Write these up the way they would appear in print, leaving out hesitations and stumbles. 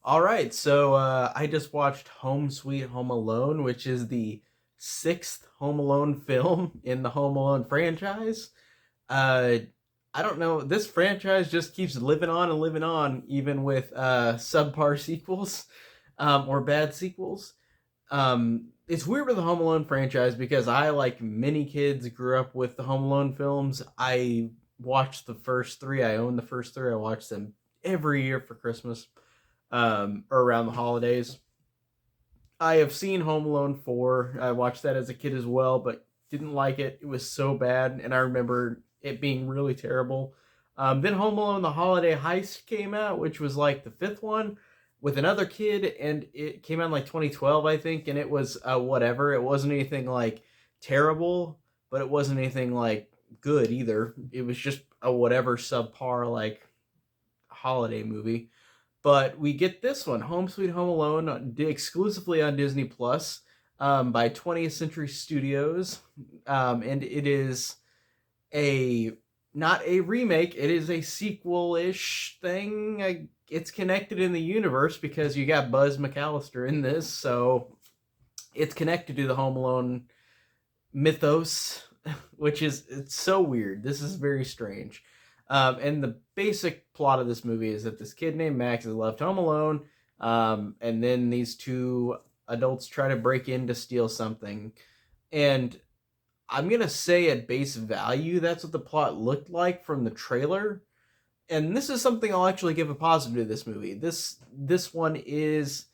All right, so I just watched Home Sweet Home Alone, which is the sixth Home Alone film in the Home Alone franchise. Uh, I don't know, this franchise just keeps living on and living on, even with subpar sequels or bad sequels. It's weird with the Home Alone franchise because I, like many kids, grew up with the Home Alone films. I watched the first three. I own the first three. I watched them every year for Christmas or around the holidays. I have seen Home Alone 4. I watched that as a kid as well, but didn't like it. It was so bad, and I remember it being really terrible. Then Home Alone The Holiday Heist came out, which was like the fifth one with another kid, and it came out in like 2012, I think, and it was whatever. It wasn't anything like terrible, but it wasn't anything like good either. It was just a whatever subpar like holiday movie. But we get this one, Home Sweet Home Alone, exclusively on Disney Plus, by 20th Century Studios, and it is a not a remake. It is a sequel-ish thing. It's connected in the universe because you got Buzz McAllister in this, so it's connected to the Home Alone mythos, which is it's so weird. This is very strange. And the basic plot of this movie is that this kid named Max is left home alone, and then these two adults try to break in to steal something. And I'm gonna say at base value, that's what the plot looked like from the trailer. And this is something I'll actually give a positive to this movie. This one is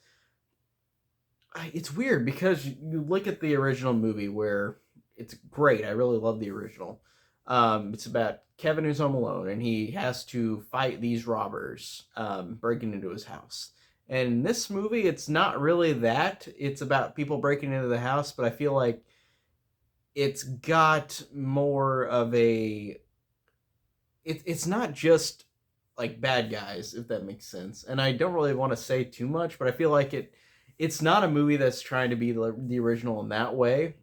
it's weird because you look at the original movie where it's great. I really love the original. It's about Kevin who's home alone and he has to fight these robbers breaking into his house. And in this movie, it's not really that. It's about people breaking into the house, but I feel like it's got more of a. It's not just like bad guys, if that makes sense. And I don't really want to say too much, but I feel like it's not a movie that's trying to be the original in that way.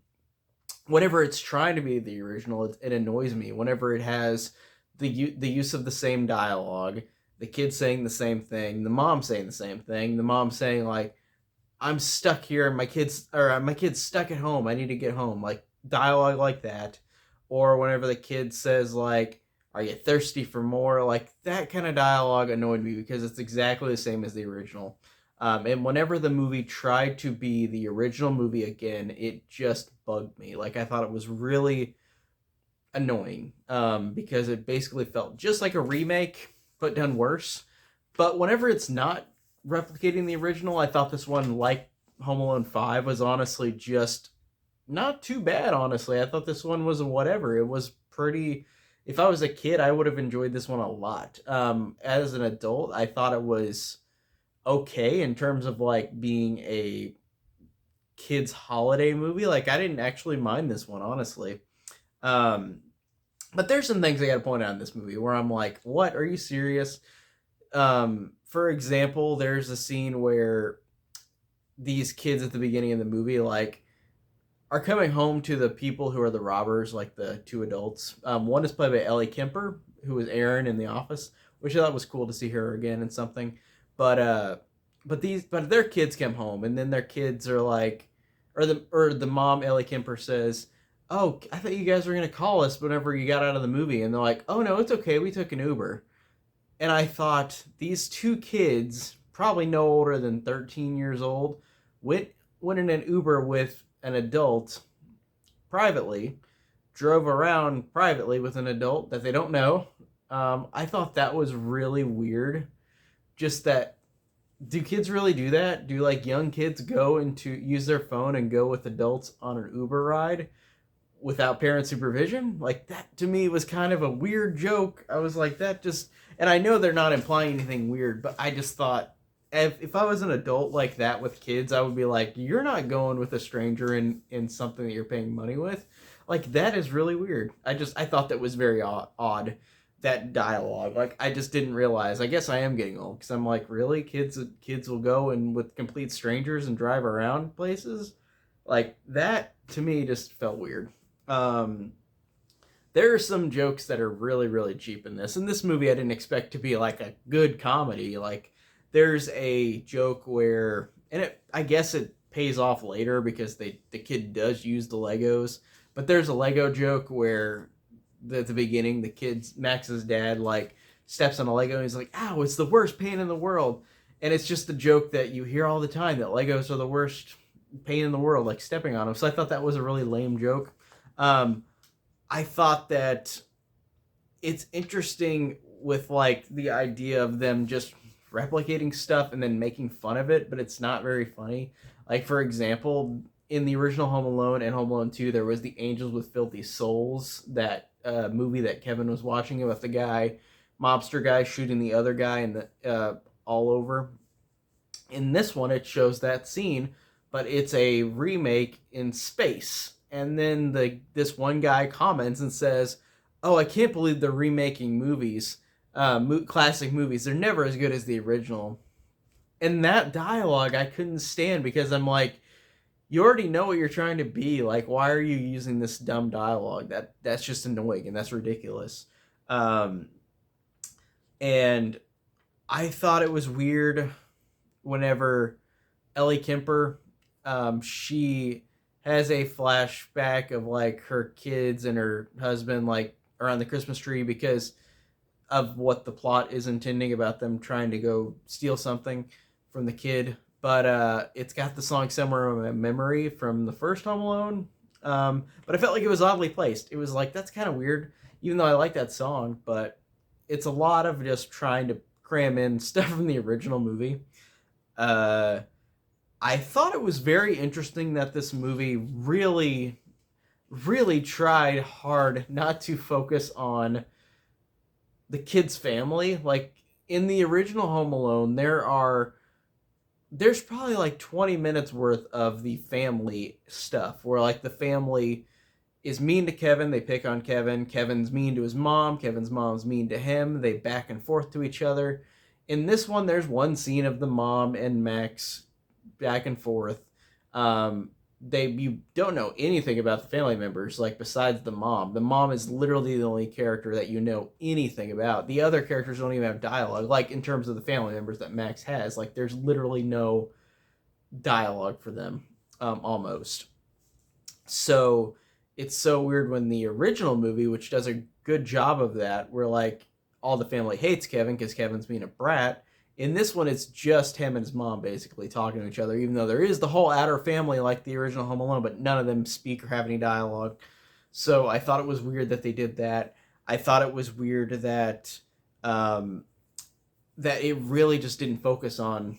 Whenever it's trying to be the original, it annoys me. Whenever it has the use of the same dialogue, the kid saying the same thing, the mom saying the same thing, the mom saying like, "I'm stuck here, and my kid's stuck at home. I need to get home." Like dialogue like that, or whenever the kid says like, "Are you thirsty for more?" Like that kind of dialogue annoyed me because it's exactly the same as the original. And whenever the movie tried to be the original movie again, it just bugged me. Like I thought it was really annoying because it basically felt just like a remake, but done worse. But whenever it's not replicating the original, I thought this one, like Home Alone 5, was honestly just not too bad, honestly. I thought this one was whatever. It was pretty. If I was a kid, I would have enjoyed this one a lot. As an adult, I thought it was okay in terms of like being a kids holiday movie. Like I didn't actually mind this one, honestly. Um, but there's some things I got to point out in this movie where I'm like, "What? Are you serious?" For example, there's a scene where these kids at the beginning of the movie like are coming home to the people who are the robbers, like the two adults. One is played by Ellie Kemper, who was Aaron in The Office, which I thought was cool to see her again in something. But but their kids come home, and then their kids are like, or the mom Ellie Kemper says, "Oh, I thought you guys were gonna call us whenever you got out of the movie," and they're like, "Oh no, it's okay, we took an Uber." And I thought these two kids, probably no older than 13 years old, went went in an Uber with an adult privately, drove around privately with an adult that they don't know. I thought that was really weird. Just that, do kids really do that? Do like young kids go into use their phone and go with adults on an Uber ride without parent supervision? Like that to me was kind of a weird joke. I was like, that just, and I know they're not implying anything weird, but I just thought if I was an adult like that with kids, I would be like, you're not going with a stranger in something that you're paying money with. Like that is really weird. I thought that was very odd, that dialogue. Like I just didn't realize. I guess I am getting old because I'm like, really, kids will go and with complete strangers and drive around places. Like that to me just felt weird. Um, there are some jokes that are really really cheap in this. In this movie, I didn't expect to be like a good comedy. Like there's a joke where, and I guess it pays off later because the kid does use the Legos, but there's a Lego joke where at the beginning the kid's Max's dad like steps on a Lego and he's like, "Ow, it's the worst pain in the world," and it's just a joke that you hear all the time that Legos are the worst pain in the world, like stepping on them. So I thought that was a really lame joke. Um, I thought that it's interesting with like the idea of them just replicating stuff and then making fun of it, but it's not very funny. Like for example, in the original Home Alone and Home Alone 2, there was the Angels with Filthy Souls, that movie that Kevin was watching with the guy, mobster guy shooting the other guy and the all over. In this one, it shows that scene, but it's a remake in space. And then this one guy comments and says, "Oh, I can't believe they're remaking movies, classic movies. They're never as good as the original." And that dialogue I couldn't stand because I'm like, you already know what you're trying to be. Like, why are you using this dumb dialogue? That's just annoying and that's ridiculous. Um, and I thought it was weird whenever Ellie Kemper, she has a flashback of like her kids and her husband like around the Christmas tree because of what the plot is intending about them trying to go steal something from the kid. But it's got the song "Somewhere in My Memory" from the first Home Alone. But I felt like it was oddly placed. It was like, that's kind of weird, even though I like that song. But it's a lot of just trying to cram in stuff from the original movie. Uh, I thought it was very interesting that this movie really, really tried hard not to focus on the kid's family. Like in the original Home Alone, there's probably like 20 minutes worth of the family stuff where like the family is mean to Kevin, they pick on Kevin, Kevin's mean to his mom, Kevin's mom's mean to him, they back and forth to each other. In this one, there's one scene of the mom and Max back and forth. You don't know anything about the family members, like besides the mom. The mom is literally the only character that you know anything about. The other characters don't even have dialogue, like in terms of the family members that Max has. Like there's literally no dialogue for them, almost. So it's so weird when the original movie, which does a good job of that, where like all the family hates Kevin because Kevin's being a brat. In this one, it's just him and his mom basically talking to each other, even though there is the whole outer family like the original Home Alone, but none of them speak or have any dialogue. So I thought it was weird that they did that. I thought it was weird that that it really just didn't focus on,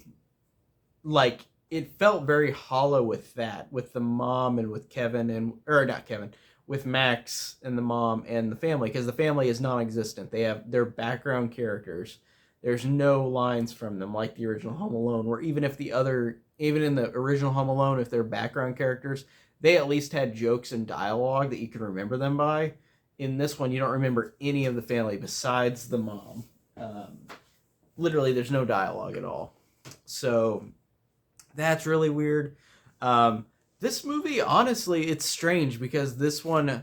like, it felt very hollow with that, with the mom and with Kevin and, or not Kevin, with Max and the mom and the family, because the family is non-existent. They have their background characters. There's no lines from them like the original Home Alone, where even in the original Home Alone, if they're background characters, they at least had jokes and dialogue that you can remember them by. In this one, you don't remember any of the family besides the mom. Literally, there's no dialogue at all. So that's really weird. This movie, honestly, it's strange because this one,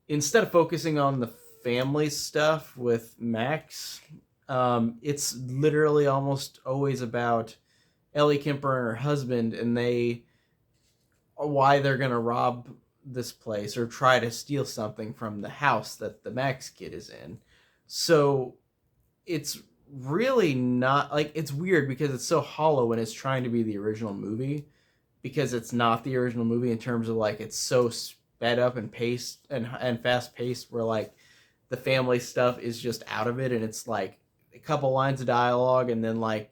instead of focusing on the family stuff with Max, it's literally almost always about Ellie Kemper and her husband, and why they're gonna rob this place or try to steal something from the house that the Max kid is in. So it's really not, like, it's weird because it's so hollow when it's trying to be the original movie, because it's not the original movie in terms of like it's so sped up and paced and fast paced, where like the family stuff is just out of it and it's like a couple lines of dialogue and then like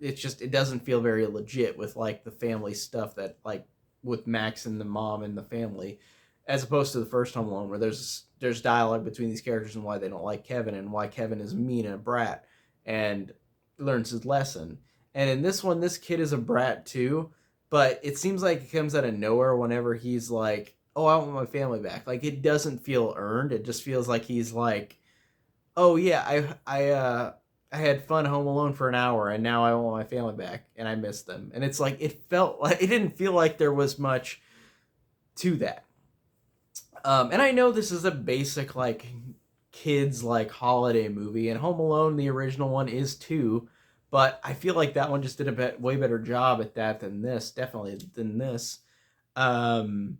it doesn't feel very legit with like the family stuff that like with Max and the mom and the family, as opposed to the first Home Alone where there's dialogue between these characters and why they don't like Kevin and why Kevin is mean and a brat and learns his lesson. And in this one, this kid is a brat too, but it seems like it comes out of nowhere whenever he's like, "Oh, I want my family back." Like it doesn't feel earned. It just feels like he's like, "Oh yeah, I had fun Home Alone for an hour and now I want my family back and I miss them." And it's like it didn't feel like there was much to that. And I know this is a basic like kids like holiday movie, and Home Alone the original one is too, but I feel like that one just did a way better job at that than this, definitely than this. Um,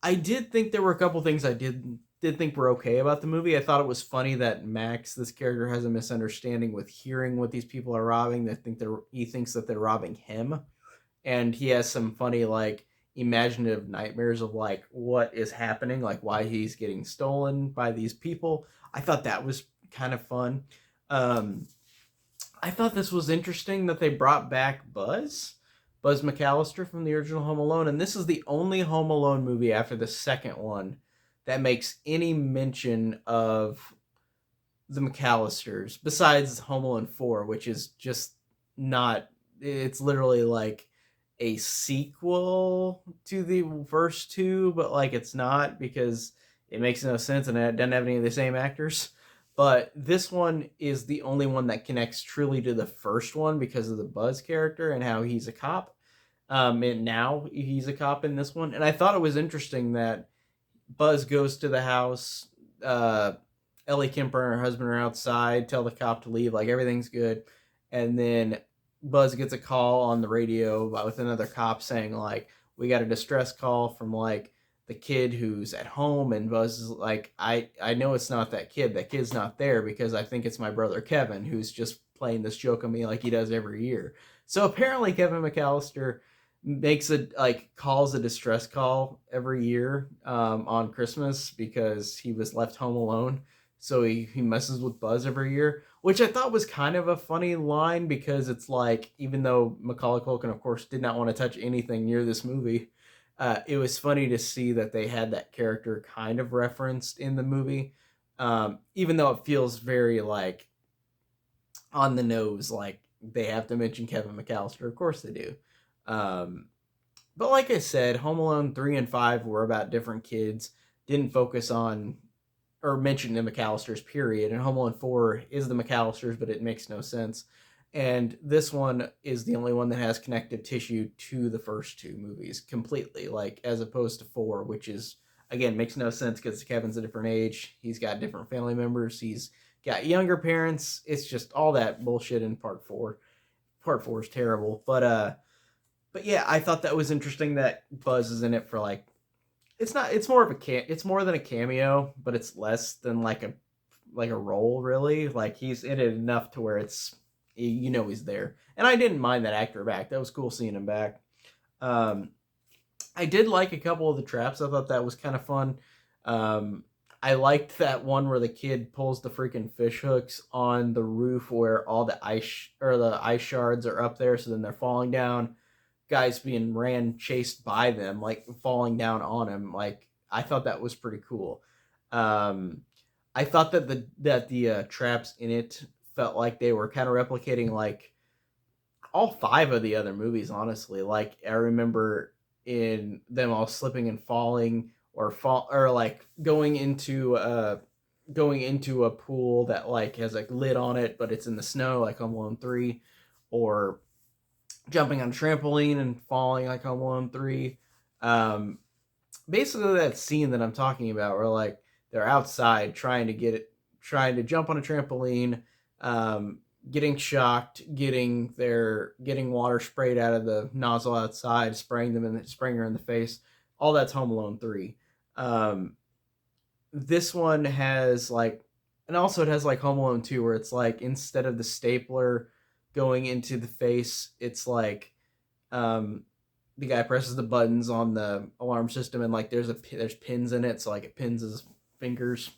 I did think there were a couple things I did think were okay about the movie. I thought it was funny that Max, this character, has a misunderstanding with hearing what these people are robbing. He thinks that they're robbing him, and he has some funny like imaginative nightmares of like what is happening, like why he's getting stolen by these people. I thought that was kind of fun. Um, I thought this was interesting that they brought back Buzz McAllister from the original Home Alone, and this is the only Home Alone movie after the second one that makes any mention of the McAllisters besides Home Alone 4, which is just not. It's literally like a sequel to the first two, but like it's not because it makes no sense and it doesn't have any of the same actors. But this one is the only one that connects truly to the first one because of the Buzz character and how he's a cop. And now he's a cop in this one. And I thought it was interesting that Buzz goes to the house. Ellie Kemper and her husband are outside, tell the cop to leave, like everything's good. And then Buzz gets a call on the radio with another cop saying, like, we got a distress call from, like, the kid who's at home. And Buzz is like, I know it's not that kid. That kid's not there because I think it's my brother Kevin who's just playing this joke on me like he does every year. So apparently Kevin McAllister calls a distress call every year on Christmas because he was left home alone. So he messes with Buzz every year, which I thought was kind of a funny line because it's like, even though Macaulay Culkin, of course, did not want to touch anything near this movie, it was funny to see that they had that character kind of referenced in the movie, even though it feels very like on the nose, like they have to mention Kevin McAllister. Of course they do. But like I said, Home Alone 3 and 5 were about different kids, didn't focus on or mention the McAllisters, period. And Home Alone 4 is the McAllisters, but it makes no sense. And this one is the only one that has connective tissue to the first two movies completely, like as opposed to 4, which is, again, makes no sense because Kevin's a different age. He's got different family members. He's got younger parents. It's just all that bullshit in part 4. Part 4 is terrible. But yeah, I thought that was interesting that Buzz is in it for like, it's more than a cameo, but it's less than like a role really. Like he's in it enough to where it's, he's there. And I didn't mind that actor back. That was cool seeing him back. I did like a couple of the traps. I thought that was kind of fun. I liked that one where the kid pulls the freaking fish hooks on the roof where all the ice shards are up there, so then they're falling down. Guys being chased by them, like falling down on him. Like I thought that was pretty cool. I thought that the traps in it felt like they were kind of replicating like all 5 of the other movies. Honestly, like I remember in them all slipping and falling or like going into a pool that like has a lid on it, but it's in the snow, like Home Alone 3, or jumping on a trampoline and falling like Home Alone 3. Basically that scene that I'm talking about where like they're outside trying to jump on a trampoline, getting shocked, getting water sprayed out of the nozzle outside, spraying her in the face. All that's Home Alone 3. This one has like, and also it has like Home Alone 2 where it's like instead of the stapler going into the face, it's like the guy presses the buttons on the alarm system and like there's pins in it, so like it pins his fingers.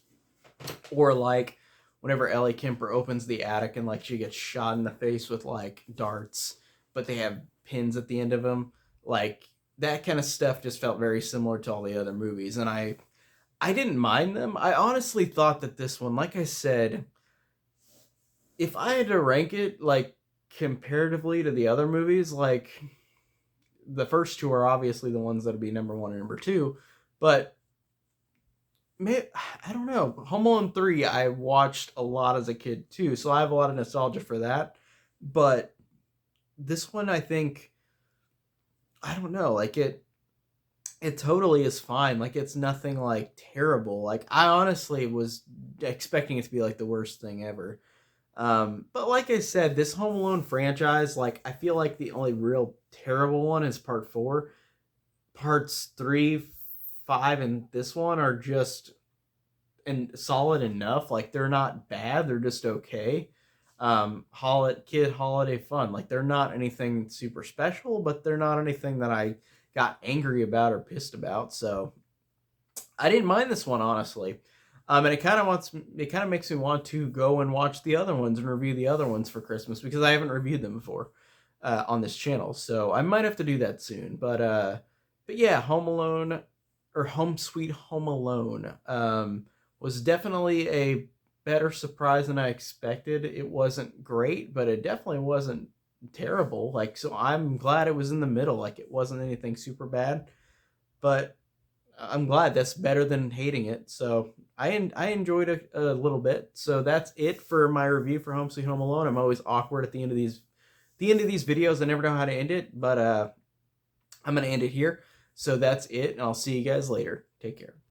Or like whenever Ellie Kemper opens the attic and like she gets shot in the face with like darts, but they have pins at the end of them. Like that kind of stuff just felt very similar to all the other movies, and I didn't mind them. I honestly thought that this one, like I said, if I had to rank it like comparatively to the other movies, like the first two are obviously the ones that'll be number 1 and number 2, but I don't know. Home Alone 3 I watched a lot as a kid too, so I have a lot of nostalgia for that. But this one, I think, I don't know, like it totally is fine. Like it's nothing like terrible. Like I honestly was expecting it to be like the worst thing ever. But like I said, this Home Alone franchise, like I feel like the only real terrible one is part four. Parts three, five, and this one are just and solid enough. Like they're not bad, they're just okay. Kid holiday fun. Like they're not anything super special, but they're not anything that I got angry about or pissed about. So I didn't mind this one honestly. And it kind of makes me want to go and watch the other ones and review the other ones for Christmas because I haven't reviewed them before on this channel. So I might have to do that soon. But yeah, Home Alone or Home Sweet Home Alone was definitely a better surprise than I expected. It wasn't great, but it definitely wasn't terrible. Like so, I'm glad it was in the middle. Like it wasn't anything super bad, but I'm glad that's better than hating it. So I enjoyed it a little bit. So that's it for my review for Home Sweet Home Alone. I'm always awkward at the end of these videos. I never know how to end it, but I'm gonna end it here. So that's it, and I'll see you guys later. Take care.